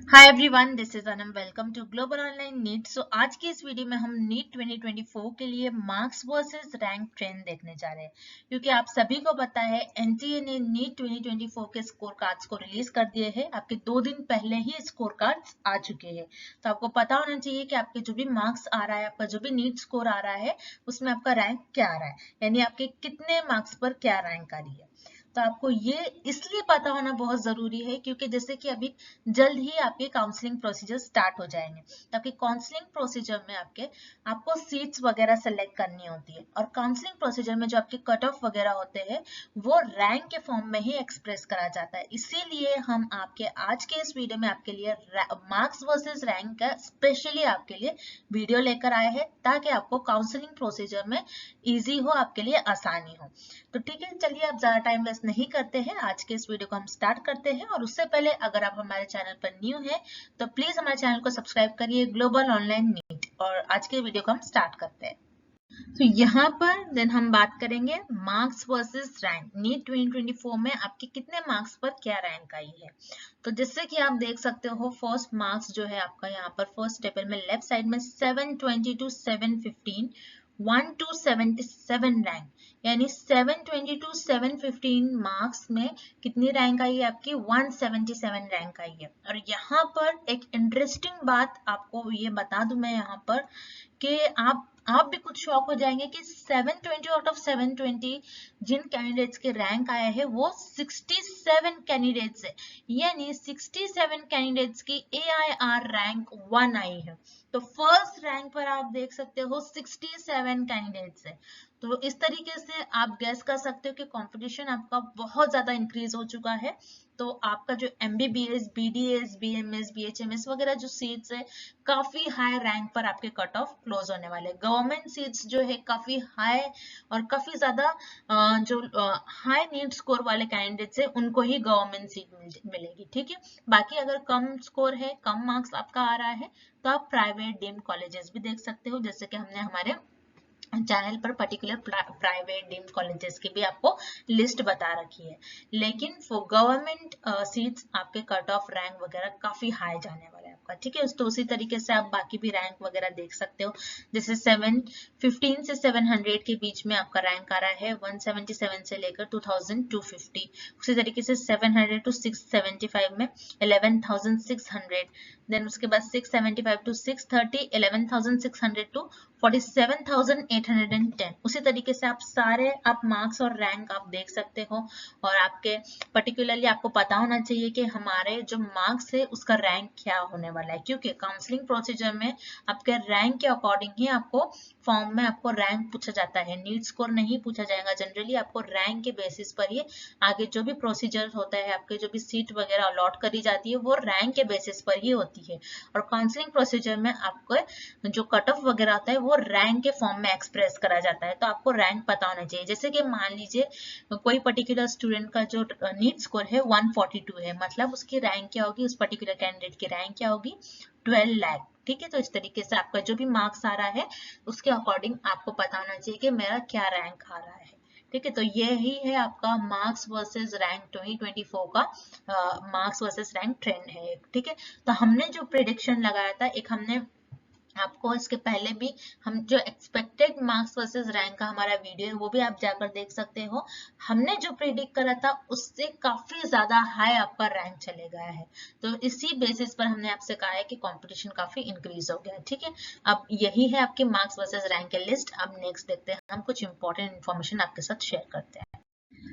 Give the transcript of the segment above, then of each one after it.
Hi everyone, this is Anam. Welcome to global online NEET. So आज की इस video में हम नीट 2024 के लिए मार्क्स वर्सेस रैंक ट्रेंड देखने जा रहे हैं, क्योंकि आप सभी को पता है एनटीए ने नीट 2024 के स्कोर कार्ड्स को रिलीज कर दिए हैं। आपके 2 दिन पहले ही स्कोर कार्ड्स आ चुके हैं, तो आपको पता होना चाहिए कि आपके जो भी मार्क्स आ रहा है, आपका जो भी नीट स्कोर आ रहा है, उसमें आपका रैंक क्या आ रहा है, यानी आपके कितने मार्क्स पर क्या रैंक आ रही है। तो आपको ये इसलिए पता होना बहुत जरूरी है क्योंकि जैसे कि अभी जल्द ही आपके काउंसलिंग प्रोसीजर स्टार्ट हो जाएंगे। तो आपके काउंसलिंग प्रोसीजर में आपको सीट्स वगैरह सेलेक्ट करनी होती है, और काउंसलिंग प्रोसीजर में जो आपके कट ऑफ वगैरह होते हैं वो रैंक के फॉर्म में ही एक्सप्रेस करा जाता है। इसीलिए हम आपके आज के इस वीडियो में आपके लिए मार्क्स वर्सेस रैंक का स्पेशली आपके लिए वीडियो लेकर आए हैं, ताकि आपको काउंसलिंग प्रोसीजर में इजी हो, आपके लिए आसानी हो। तो ठीक है, चलिए आप ज्यादा टाइम वेस्ट नहीं करते हैं, आज के इस वीडियो को हम स्टार्ट करते हैं। और उससे पहले अगर आप हमारे चैनल पर न्यू है तो प्लीज हमारे चैनल को सब्सक्राइब करिए, ग्लोबल ऑनलाइन नीट। और आज के वीडियो को हम स्टार्ट करते हैं। तो यहाँ पर देन हम बात करेंगे मार्क्स वर्सेस रैंक। नीट 2024 में आपके कितने मार्क्स पर क्या रैंक आई है। तो जैसे कि आप देख सकते हो, फर्स्ट मार्क्स जो है आपका यहाँ पर फर्स्ट टेबल में लेफ्ट साइड में 720 टू 715 1 टू 77 रैंक, यानी 720 टू 715 मार्क्स में कितनी रैंक आई है आपकी 177 रैंक आई है। और यहाँ पर एक इंटरेस्टिंग बात आपको ये बता दूं मैं यहाँ पर कि आप भी कुछ शॉक हो जाएंगे कि 720 आउट ऑफ 720 जिन कैंडिडेट्स के रैंक आए हैं वो 67 कैंडिडेट्स है, यानी 67 कैंडिडेट्स की AIR रैंक 1 आई है। तो फर्स्ट रैंक पर आप देख सकते हो 67 कैंडिडेट्स है। तो इस तरीके से आप गैस कर सकते हो कि कंपटीशन आपका बहुत ज्यादा इंक्रीज हो चुका है। तो आपका जो MBBS, BDS, BMS, BHMS वगैरह जो सीट्स है, काफी हाई रैंक पर आपके कट ऑफ क्लोज होने वाले। गवर्नमेंट सीट्स जो है काफी हाई और काफी ज्यादा जो हाई नीड स्कोर वाले कैंडिडेट्स है उनको ही गवर्नमेंट सीट मिलेगी। ठीक है, बाकी अगर कम स्कोर है, कम मार्क्स आपका आ रहा है, तो आप प्राइवेट डीम्ड कॉलेजेस भी देख सकते हो, जैसे कि हमने हमारे चैनल पर पर्टिकुलर प्राइवेट डीम्ड कॉलेजेस की भी आपको लिस्ट बता रखी है। लेकिन फॉर गवर्नमेंट सीट्स आपके कट ऑफ रैंक वगैरह काफी हाई जाने वाला है आपका। ठीक है, तो उसी तरीके से आप बाकी भी रैंक वगैरह देख सकते हो, जैसे 715 से 700 के बीच में आपका रैंक आ रहा है 177 से लेकर 2250। उसी तरीके से 700 टू 675 में 11600, देन उसके बाद 675 टू 630 11600 टू 47,810। उसी तरीके से आप मार्क्स और रैंक आप देख सकते हो। और आपके पर्टिकुलरली आपको पता होना चाहिए कि हमारे जो मार्क्स है उसका रैंक क्या होने वाला है, क्योंकि काउंसलिंग प्रोसीजर में आपके रैंक के अकॉर्डिंग ही आपको फॉर्म में आपको रैंक पूछा जाता है, नीट स्कोर नहीं पूछा जाएगा। जनरली आपको रैंक के बेसिस पर ही आगे जो भी प्रोसीजर होता है, आपके जो भी सीट वगैरह अलॉट करी जाती है वो रैंक के बेसिस पर ही होती है। और काउंसलिंग प्रोसीजर में आपको जो कट ऑफ वगैरह होता है वो रैंक के फॉर्म में एक्सप्रेस करा जाता है। तो आपको रैंक पता होना चाहिए। जैसे कि मान लीजिए कोई पर्टिकुलर स्टूडेंट का जो नीट स्कोर है 142 है, मतलब उसकी रैंक क्या होगी, उस पर्टिकुलर कैंडिडेट की रैंक क्या होगी, 12 लाख। ठीक है, तो इस तरीके से आपका जो भी मार्क्स आ रहा है उसके अकॉर्डिंग आपको पता होना चाहिए कि मेरा क्या रैंक आ रहा है। ठीक है, तो यही है आपका मार्क्स वर्सेस रैंक 2024 का मार्क्स वर्सेस रैंक ट्रेंड है। ठीक है, तो हमने जो प्रिडिक्शन लगाया था, एक हमने आपको इसके पहले भी हम जो एक्सपेक्टेड मार्क्स वर्सेस रैंक का हमारा वीडियो है वो भी आप जाकर देख सकते हो। हमने जो प्रिडिक्ट करा था उससे काफी ज्यादा हाई आपका रैंक चले गया है। तो इसी बेसिस पर हमने आपसे कहा है कि कंपटीशन काफी इंक्रीज हो गया है। ठीक है, अब यही है आपके मार्क्स वर्सेस रैंक के लिस्ट। अब नेक्स्ट देखते हैं, हम कुछ इंपॉर्टेंट इन्फॉर्मेशन आपके साथ शेयर करते हैं।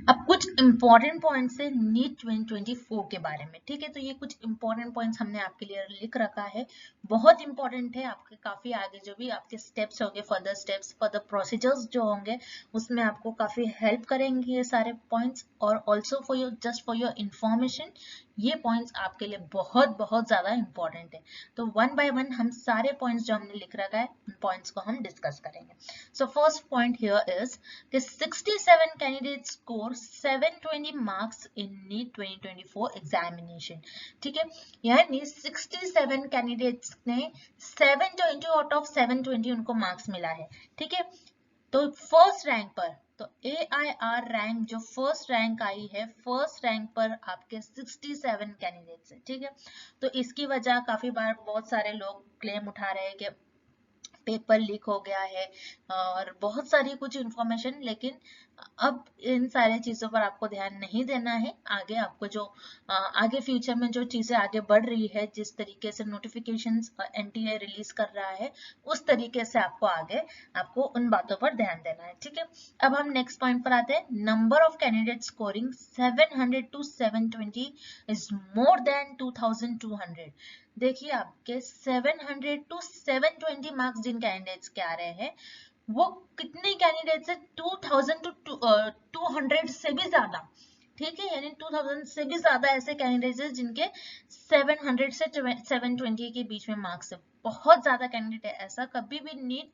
अब कुछ इंपॉर्टेंट पॉइंट्स है नीट 2024 के बारे में। ठीक है, तो ये कुछ इंपॉर्टेंट पॉइंट्स हमने आपके लिए लिख रखा है, बहुत इंपॉर्टेंट है। आपके काफी आगे जो भी आपके स्टेप्स होंगे, फर्दर स्टेप्स, फर्दर प्रोसीजर्स जो होंगे, उसमें आपको काफी हेल्प करेंगे ये सारे पॉइंट्स। और also for your, just for your information, ये पॉइंट्स आपके लिए बहुत बहुत ज्यादा इंपॉर्टेंट है। तो वन बाय वन हम सारे पॉइंट्स जो हमने लिख रखा है, उन पॉइंट्स को हम डिस्कस करेंगे। So first point here is कि 67 candidates score 720 marks in NEET 2024 examination। ठीक है, यानी 67 कैंडिडेट्स ने 720 आउट ऑफ 720 उनको मार्क्स मिला है। ठीक है, तो फर्स्ट रैंक पर तो AIR रैंक जो फर्स्ट रैंक आई है, फर्स्ट रैंक पर आपके 67 कैंडिडेट्स है, ठीक है। तो इसकी वजह काफी बार बहुत सारे लोग क्लेम उठा रहे हैं कि पेपर लीक हो गया है और बहुत सारी कुछ इंफॉर्मेशन, लेकिन अब इन सारे चीजों पर आपको ध्यान नहीं देना है। आगे आपको जो आगे फ्यूचर में जो चीजें आगे बढ़ रही है, जिस तरीके से नोटिफिकेशंस NTA रिलीज कर रहा है, उस तरीके से आपको उन बातों पर ध्यान देना है, ठीक है। अब हम नेक्स्ट पॉइंट पर आते हैं। Number of candidate scoring 700 to 720 is more than 2200। देखिए आपके 700 to 720 मार्क्स जिन कैंडिडेट्स के आ रहे हैं, वो कितने कैंडिडेट्स है? 2000 to 200 से भी ज्यादा, ठीक है। यानी 2000 से भी ज्यादा ऐसे कैंडिडेट्स हैं जिनके 700 से 720 के बीच में मार्क्स है। बहुत ज्यादा कैंडिडेट है। ऐसा कभी भी नीट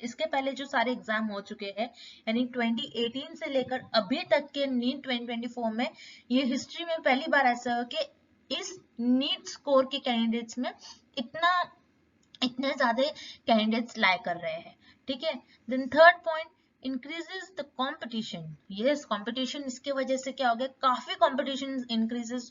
इसके पहले जो सारे एग्जाम हो चुके हैं, यानी 2018 से लेकर अभी तक के नीट 2024 में, ये हिस्ट्री में पहली बार ऐसा हो कि इस नीट स्कोर के कैंडिडेट्स में इतने ज्यादा कैंडिडेट्स लाए कर रहे हैं, ठीक है। Then third point, increases the competition. Yes, competition इसके वजह से क्या हो गया, काफी कंपटीशन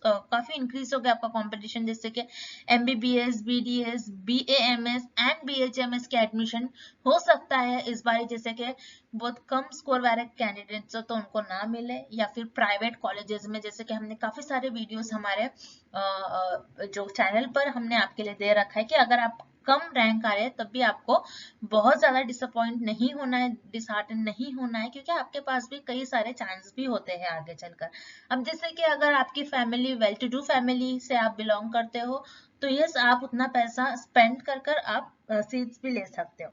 काफी इंक्रीज हो गया आपका कंपटीशन। जैसे कि MBBS, BDS, BAMS and BHMS के एडमिशन हो सकता है इस बार, जैसे कि बहुत कम स्कोर वाले कैंडिडेट्स हो तो उनको ना मिले, या फिर प्राइवेट कॉलेजेस में, जैसे कि हमने काफी सारे वीडियोस हमारे जो चैनल पर हमने आपके लिए दे रखा है कि अगर आप कम रैंक आ रहे हैं तब भी आपको बहुत ज्यादा डिसअपॉइंट नहीं होना है, डिसहार्टन नहीं होना है, क्योंकि आपके पास भी कई सारे चांस भी होते हैं आगे चलकर। अब जैसे कि अगर आपकी family well to do family से आप बिलोंग करते हो, तो यस, आप उतना पैसा स्पेंड कर आप सीट्स भी ले सकते हो।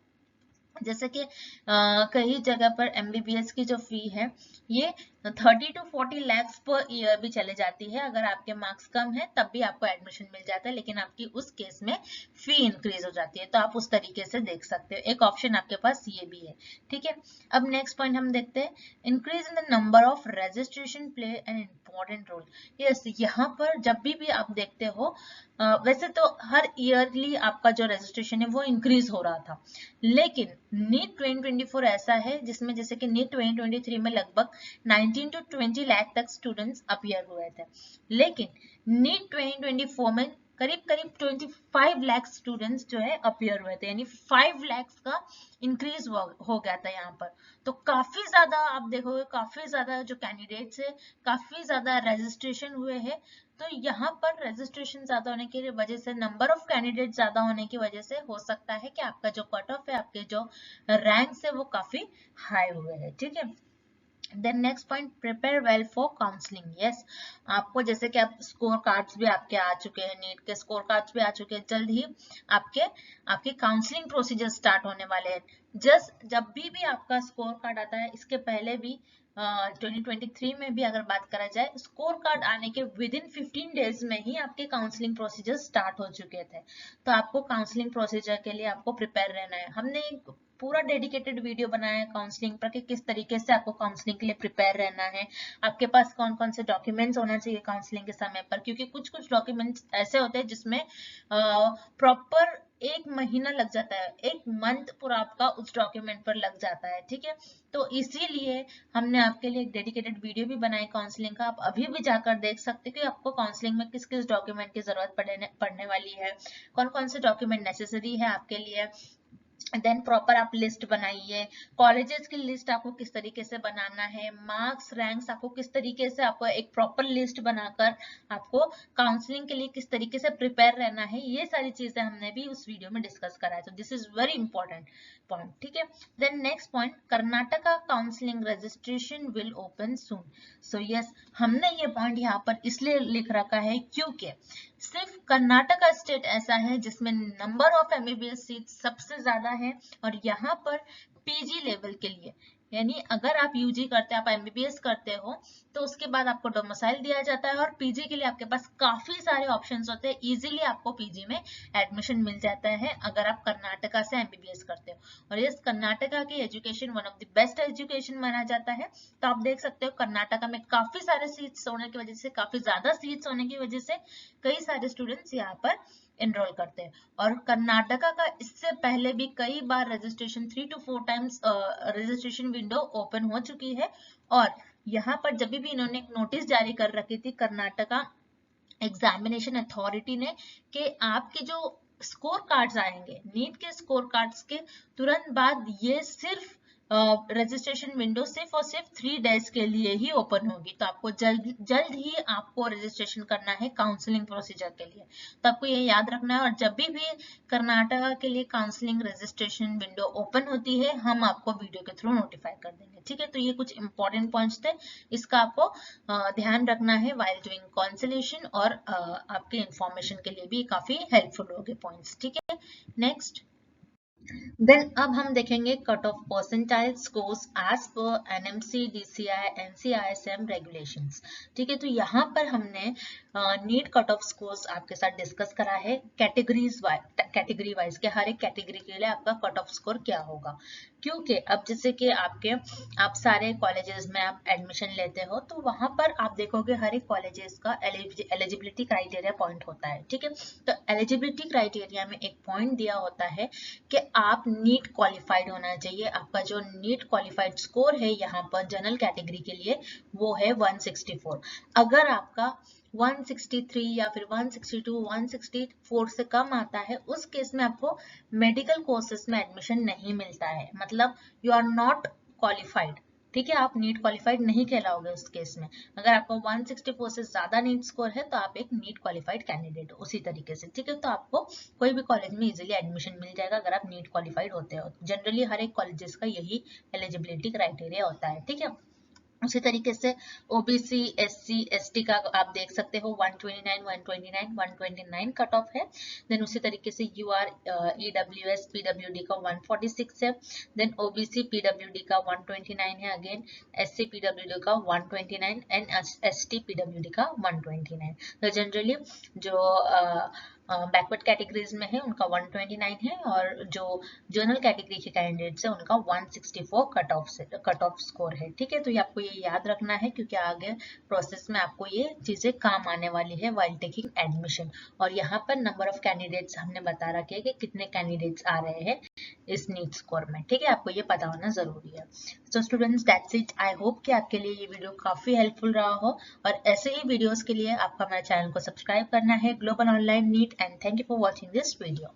जैसे कि कई जगह पर MBBS की जो फी है, ये 30 to 40 lakhs पर ईयर भी चले जाती है। अगर आपके मार्क्स कम है तब भी आपको एडमिशन मिल जाता है, लेकिन आपकी उस केस में फी इंक्रीज हो जाती है। तो आप उस तरीके से देख सकते हो, एक ऑप्शन आपके पास ये भी है, ठीक है। अब नेक्स्ट पॉइंट हम देखते हैं, increase in the number of registration play an important role. Yes, यहाँ पर जब भी आप देखते हो, वैसे तो हर ईयरली आपका जो रजिस्ट्रेशन है वो इंक्रीज हो रहा था, लेकिन नीट 2024 ऐसा है जिसमें, जैसे कि नीट 2023 में लगभग 19 to 20 लाख तक स्टूडेंट्स अपीयर हुए थे, लेकिन नीट 2024 में करीब 25 लाख स्टूडेंट्स जो है अपीयर हुए थे, यानी 5 लाख का इंक्रीज हो गया था यहाँ पर। तो काफी ज्यादा आप देखोगे, काफी ज्यादा जो कैंडिडेट्स है, काफी ज्यादा रजिस्ट्रेशन हुए हैं। तो यहाँ पर रजिस्ट्रेशन ज्यादा होने की वजह से, नंबर ऑफ कैंडिडेट ज्यादा होने की वजह से हो सकता है कि आपका जो कट ऑफ है, आपके जो रैंक्स है, वो काफी हाई हुए हैं, ठीक है। Then next point, prepare well for counselling. Yes, आपको जैसे कि आप स्कोर कार्ड्स भी आपके आ चुके हैं, नीट के स्कोर कार्ड्स भी आ चुके हैं, जल्द ही आपके काउंसलिंग प्रोसीजर स्टार्ट होने वाले हैं। जब भी आपका स्कोर कार्ड आता है, इसके पहले भी 2023 में भी अगर बात करा जाए, स्कोर कार्ड आने के विद इन 15 डेज में ही आपके काउंसलिंग प्रोसीजर स्टार्ट हो चुके थे। तो आपको काउंसलिंग प्रोसीजर के लिए आपको प्रिपेयर रहना है। हमने पूरा डेडिकेटेड वीडियो बनाया है काउंसलिंग पर कि किस तरीके से आपको काउंसलिंग के लिए प्रिपेयर रहना है, आपके पास कौन कौन से डॉक्यूमेंट्स होना चाहिए काउंसलिंग के समय पर, क्योंकि कुछ डॉक्यूमेंट्स ऐसे होते हैं जिसमें प्रॉपर 1 महीना लग जाता है, 1 मंथ पूरा आपका उस डॉक्यूमेंट पर लग जाता है, ठीक है। तो इसीलिए हमने आपके लिए एक डेडिकेटेड वीडियो भी बनाई काउंसलिंग का, आप अभी भी जाकर देख सकते हैं कि आपको काउंसलिंग में किस किस डॉक्यूमेंट की जरूरत पड़ने वाली है, कौन कौन से डॉक्यूमेंट नेसेसरी है आपके लिए। देन प्रॉपर आप लिस्ट बनाइए, कॉलेजेस की लिस्ट आपको किस तरीके से बनाना है, मार्क्स रैंक्स आपको किस तरीके से, आपको एक प्रॉपर लिस्ट बनाकर आपको काउंसलिंग के लिए किस तरीके से प्रिपेयर रहना है, ये सारी चीजें हमने भी उस वीडियो में डिस्कस करा है। तो this is very important point, ठीक है। Then next point, Karnataka counselling registration will open soon. So yes, हमने ये पॉइंट यहाँ पर इसलिए लिख रखा है क्योंकि सिर्फ कर्नाटका स्टेट ऐसा है जिसमें नंबर ऑफ MBBS सीट सबसे ज्यादा है, और यहाँ पर PG लेवल के लिए, यानी अगर आप UG करते हैं, आप MBBS करते हो, तो उसके बाद आपको डोमिसाइल दिया जाता है, और PG के लिए आपके पास काफी सारे ऑप्शंस होते हैं, इजीली आपको PG में एडमिशन मिल जाता है अगर आप कर्नाटका से MBBS करते हो। और ये कर्नाटका की education one of the best education माना जाता है। तो आप देख सकते हो कर्नाटका में काफी सारे सीट्स होने की वजह से, काफी ज्यादा सीट्स होने की वजह से कई सारे स्टूडेंट्स यहाँ पर एनरोल करते हैं। और कर्नाटका का इससे पहले भी कई बार registration 3 to 4 times registration window open हो चुकी है। और यहाँ पर जब भी इन्होंने एक नोटिस जारी कर रखी थी कर्नाटका एग्जामिनेशन अथॉरिटी ने कि आपके जो स्कोर कार्ड्स आएंगे, नीट के स्कोर कार्ड्स के तुरंत बाद ये सिर्फ रजिस्ट्रेशन विंडो सिर्फ और सिर्फ 3 डेज के लिए ही ओपन होगी। तो आपको जल्द ही आपको रजिस्ट्रेशन करना है काउंसलिंग प्रोसीजर के लिए। तो आपको ये याद रखना है। और जब भी कर्नाटका के लिए काउंसलिंग रजिस्ट्रेशन विंडो ओपन होती है, हम आपको वीडियो के थ्रू नोटिफाई कर देंगे। ठीक है, तो ये कुछ इंपॉर्टेंट पॉइंट्स थे, इसका आपको ध्यान रखना है वाइल डूइंग काउंसलेशन, और आपके इंफॉर्मेशन के लिए भी काफी हेल्पफुल होंगे पॉइंट्स। ठीक है, नेक्स्ट देन अब हम देखेंगे cut off percentile scores as per NMC DCI NCISM regulations. ठीक है, तो यहाँ पर हमने नीट कट ऑफ स्कोर्स आपके साथ डिस्कस करा है कैटेगरी वाइज के हर एक कैटेगरी के लिए आपका कट ऑफ स्कोर क्या होगा। क्योंकि अब जैसे कि आप सारे कॉलेजेस में आप एडमिशन लेते हो, तो वहां पर आप देखोगे हर एक कॉलेजेस का एलिजिबिलिटी क्राइटेरिया पॉइंट होता है। ठीक है, तो एलिजिबिलिटी क्राइटेरिया में एक पॉइंट दिया होता है कि आप नीट क्वालिफाइड होना चाहिए। आपका जो नीट क्वालिफाइड स्कोर है यहाँ पर जनरल कैटेगरी के लिए वो है 164। अगर आपका 163 या फिर 162, 164 से कम आता है, उस केस में आपको मेडिकल कोर्सेज में एडमिशन नहीं मिलता है, मतलब यू आर नॉट क्वालिफाइड। ठीक है, आप नीट क्वालिफाइड नहीं कहलाओगे उस केस में। अगर आपका 164 से ज्यादा नीट स्कोर है तो आप एक नीट क्वालिफाइड कैंडिडेट हो उसी तरीके से। ठीक है, तो आपको कोई भी कॉलेज में इजीली एडमिशन मिल जाएगा अगर आप नीट क्वालिफाइड होते हो। जनरली हर एक कॉलेजेस का यही एलिजिबिलिटी क्राइटेरिया होता है। ठीक है, उसी तरीके से ओबीसी एससी एसटी का आप देख सकते हो 129 कट ऑफ है। देन उसी तरीके से यूआर ईडब्ल्यूएस पीडब्ल्यूडी का 146 है। देन ओबीसी पीडब्ल्यूडी का 129 है। अगेन एससी पीडब्ल्यूडी का 129 एंड एसटी पीडब्ल्यूडी का 129। तो जनरली जो बैकवर्ड कैटेगरीज में है उनका 129 है, और जो जनरल कैटेगरी के कैंडिडेट्स है उनका 164 कट ऑफ स्कोर है। ठीक है, तो ये आपको ये याद रखना है क्योंकि आगे प्रोसेस में आपको ये चीजें काम आने वाली है व्हाइल टेकिंग एडमिशन। और यहाँ पर नंबर ऑफ कैंडिडेट्स हमने बता रखे हैं कि कितने कैंडिडेट्स आ रहे हैं इस नीट स्कोर में। ठीक है, आपको ये पता होना जरूरी है। So students, that's it. I hope कि आपके लिए ये वीडियो काफी हेल्पफुल रहा हो, और ऐसे ही वीडियोस के लिए आपका हमारे चैनल को सब्सक्राइब करना है, global online NEET, and thank you for watching this video.